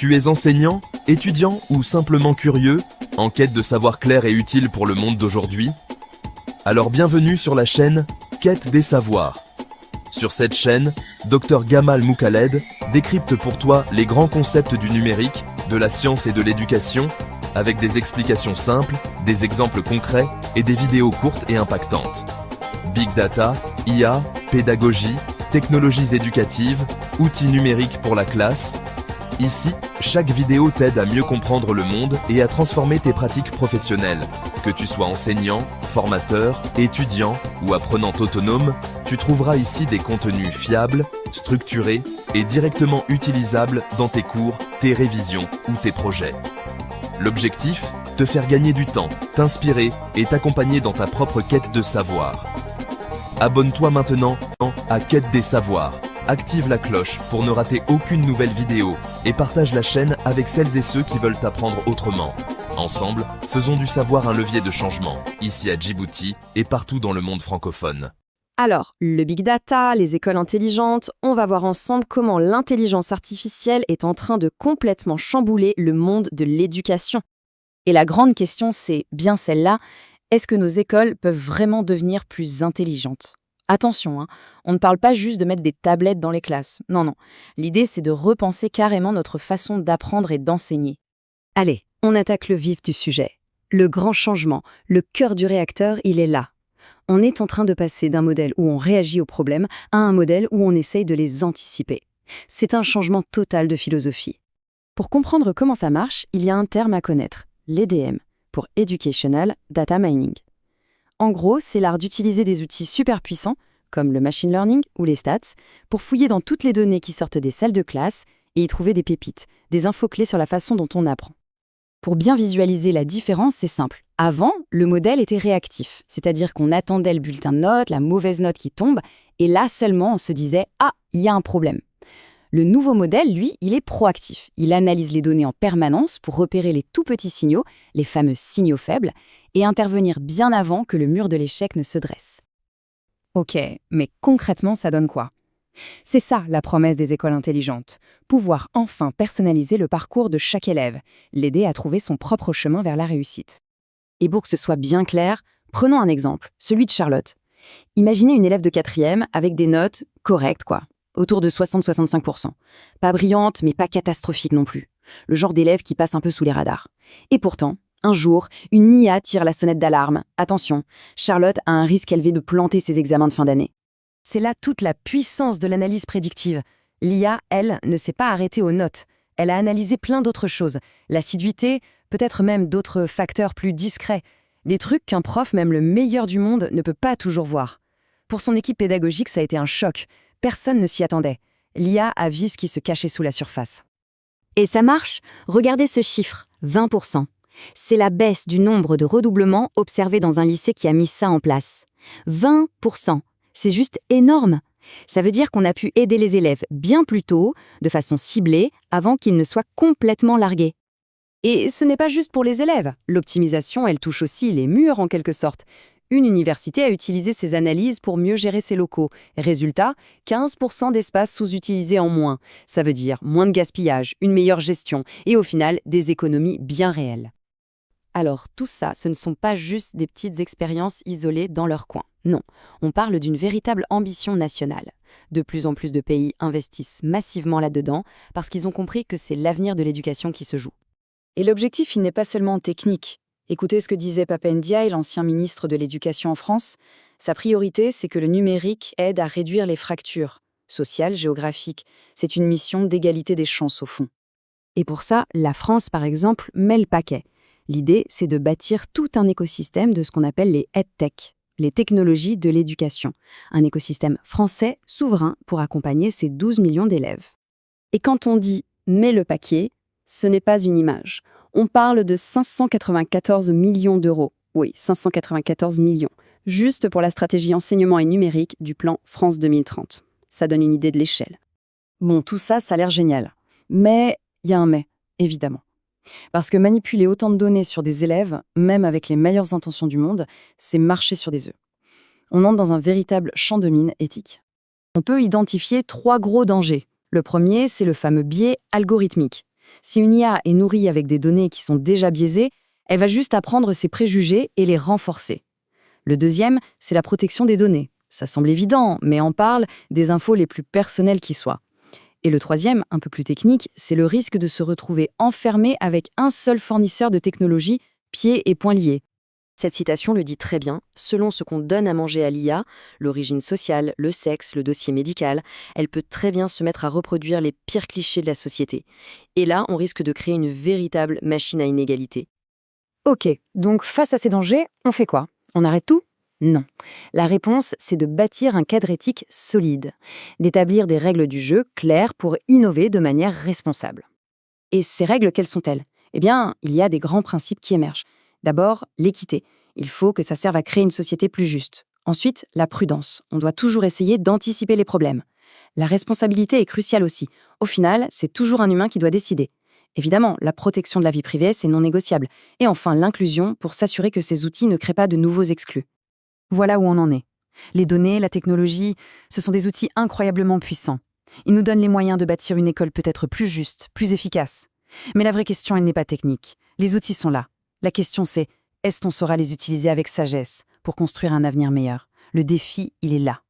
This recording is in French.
Tu es enseignant, étudiant ou simplement curieux, en quête de savoir clair et utile pour le monde d'aujourd'hui? Alors bienvenue sur la chaîne Quête des savoirs. Sur cette chaîne, Dr Gamal Moukaled décrypte pour toi les grands concepts du numérique, de la science et de l'éducation, avec des explications simples, des exemples concrets et des vidéos courtes et impactantes. Big Data, IA, pédagogie, technologies éducatives, outils numériques pour la classe. Ici, chaque vidéo t'aide à mieux comprendre le monde et à transformer tes pratiques professionnelles. Que tu sois enseignant, formateur, étudiant ou apprenant autonome, tu trouveras ici des contenus fiables, structurés et directement utilisables dans tes cours, tes révisions ou tes projets. L'objectif, te faire gagner du temps, t'inspirer et t'accompagner dans ta propre quête de savoir. Abonne-toi maintenant à Quête des savoirs. Active la cloche pour ne rater aucune nouvelle vidéo et partage la chaîne avec celles et ceux qui veulent apprendre autrement. Ensemble, faisons du savoir un levier de changement, ici à Djibouti et partout dans le monde francophone. Alors, le big data, les écoles intelligentes, on va voir ensemble comment l'intelligence artificielle est en train de complètement chambouler le monde de l'éducation. Et la grande question, c'est bien celle-là, est-ce que nos écoles peuvent vraiment devenir plus intelligentes ? Attention, on ne parle pas juste de mettre des tablettes dans les classes. Non. L'idée, c'est de repenser carrément notre façon d'apprendre et d'enseigner. Allez, on attaque le vif du sujet. Le grand changement, le cœur du réacteur, il est là. On est en train de passer d'un modèle où on réagit aux problèmes à un modèle où on essaye de les anticiper. C'est un changement total de philosophie. Pour comprendre comment ça marche, il y a un terme à connaître, l'EDM, pour Educational Data Mining. En gros, c'est l'art d'utiliser des outils super puissants, comme le machine learning ou les stats, pour fouiller dans toutes les données qui sortent des salles de classe et y trouver des pépites, des infos clés sur la façon dont on apprend. Pour bien visualiser la différence, c'est simple. Avant, le modèle était réactif, c'est-à-dire qu'on attendait le bulletin de notes, la mauvaise note qui tombe, et là seulement on se disait « Ah, il y a un problème ». Le nouveau modèle, lui, il est proactif. Il analyse les données en permanence pour repérer les tout petits signaux, les fameux signaux faibles, et intervenir bien avant que le mur de l'échec ne se dresse. Ok, mais concrètement, ça donne quoi ? C'est ça la promesse des écoles intelligentes. Pouvoir enfin personnaliser le parcours de chaque élève, l'aider à trouver son propre chemin vers la réussite. Et pour que ce soit bien clair, prenons un exemple, celui de Charlotte. Imaginez une élève de 4e avec des notes correctes, autour de 60-65%. Pas brillante, mais pas catastrophique non plus. Le genre d'élève qui passe un peu sous les radars. Et pourtant, un jour, une IA tire la sonnette d'alarme. Attention, Charlotte a un risque élevé de planter ses examens de fin d'année. C'est là toute la puissance de l'analyse prédictive. L'IA, elle, ne s'est pas arrêtée aux notes. Elle a analysé plein d'autres choses. L'assiduité, peut-être même d'autres facteurs plus discrets. Des trucs qu'un prof, même le meilleur du monde, ne peut pas toujours voir. Pour son équipe pédagogique, ça a été un choc. Personne ne s'y attendait. L'IA a vu ce qui se cachait sous la surface. Et ça marche ? Regardez ce chiffre, 20%. C'est la baisse du nombre de redoublements observés dans un lycée qui a mis ça en place. 20%. C'est juste énorme. Ça veut dire qu'on a pu aider les élèves bien plus tôt, de façon ciblée, avant qu'ils ne soient complètement largués. Et ce n'est pas juste pour les élèves. L'optimisation, elle touche aussi les murs en quelque sorte. Une université a utilisé ces analyses pour mieux gérer ses locaux. Résultat, 15% d'espace sous-utilisé en moins. Ça veut dire moins de gaspillage, une meilleure gestion et au final, des économies bien réelles. Alors tout ça, ce ne sont pas juste des petites expériences isolées dans leur coin. Non, on parle d'une véritable ambition nationale. De plus en plus de pays investissent massivement là-dedans parce qu'ils ont compris que c'est l'avenir de l'éducation qui se joue. Et l'objectif, il n'est pas seulement technique. Écoutez ce que disait Papa Ndiaye, l'ancien ministre de l'Éducation en France. Sa priorité, c'est que le numérique aide à réduire les fractures sociales, géographiques. C'est une mission d'égalité des chances au fond. Et pour ça, la France, par exemple, met le paquet. L'idée, c'est de bâtir tout un écosystème de ce qu'on appelle les EdTech, les technologies de l'éducation. Un écosystème français souverain pour accompagner ces 12 millions d'élèves. Et quand on dit « met le paquet », ce n'est pas une image. On parle de 594 millions d'euros. Oui, 594 millions. Juste pour la stratégie enseignement et numérique du plan France 2030. Ça donne une idée de l'échelle. Bon, tout ça, ça a l'air génial. Mais il y a un mais, évidemment. Parce que manipuler autant de données sur des élèves, même avec les meilleures intentions du monde, c'est marcher sur des œufs. On entre dans un véritable champ de mine éthique. On peut identifier 3 gros dangers. Le premier, c'est le fameux biais algorithmique. Si une IA est nourrie avec des données qui sont déjà biaisées, elle va juste apprendre ses préjugés et les renforcer. Le deuxième, c'est la protection des données. Ça semble évident, mais on parle des infos les plus personnelles qui soient. Et le troisième, un peu plus technique, c'est le risque de se retrouver enfermé avec un seul fournisseur de technologie, pieds et poings liés. Cette citation le dit très bien, selon ce qu'on donne à manger à l'IA, l'origine sociale, le sexe, le dossier médical, elle peut très bien se mettre à reproduire les pires clichés de la société. Et là, on risque de créer une véritable machine à inégalité. Ok, donc face à ces dangers, on fait quoi? On arrête tout? Non. La réponse, c'est de bâtir un cadre éthique solide, d'établir des règles du jeu claires pour innover de manière responsable. Et ces règles, quelles sont-elles? Eh bien, il y a des grands principes qui émergent. D'abord, l'équité. Il faut que ça serve à créer une société plus juste. Ensuite, la prudence. On doit toujours essayer d'anticiper les problèmes. La responsabilité est cruciale aussi. Au final, c'est toujours un humain qui doit décider. Évidemment, la protection de la vie privée, c'est non négociable. Et enfin, l'inclusion pour s'assurer que ces outils ne créent pas de nouveaux exclus. Voilà où on en est. Les données, la technologie, ce sont des outils incroyablement puissants. Ils nous donnent les moyens de bâtir une école peut-être plus juste, plus efficace. Mais la vraie question, elle n'est pas technique. Les outils sont là. La question c'est, est-ce qu'on saura les utiliser avec sagesse pour construire un avenir meilleur? Le défi, il est là.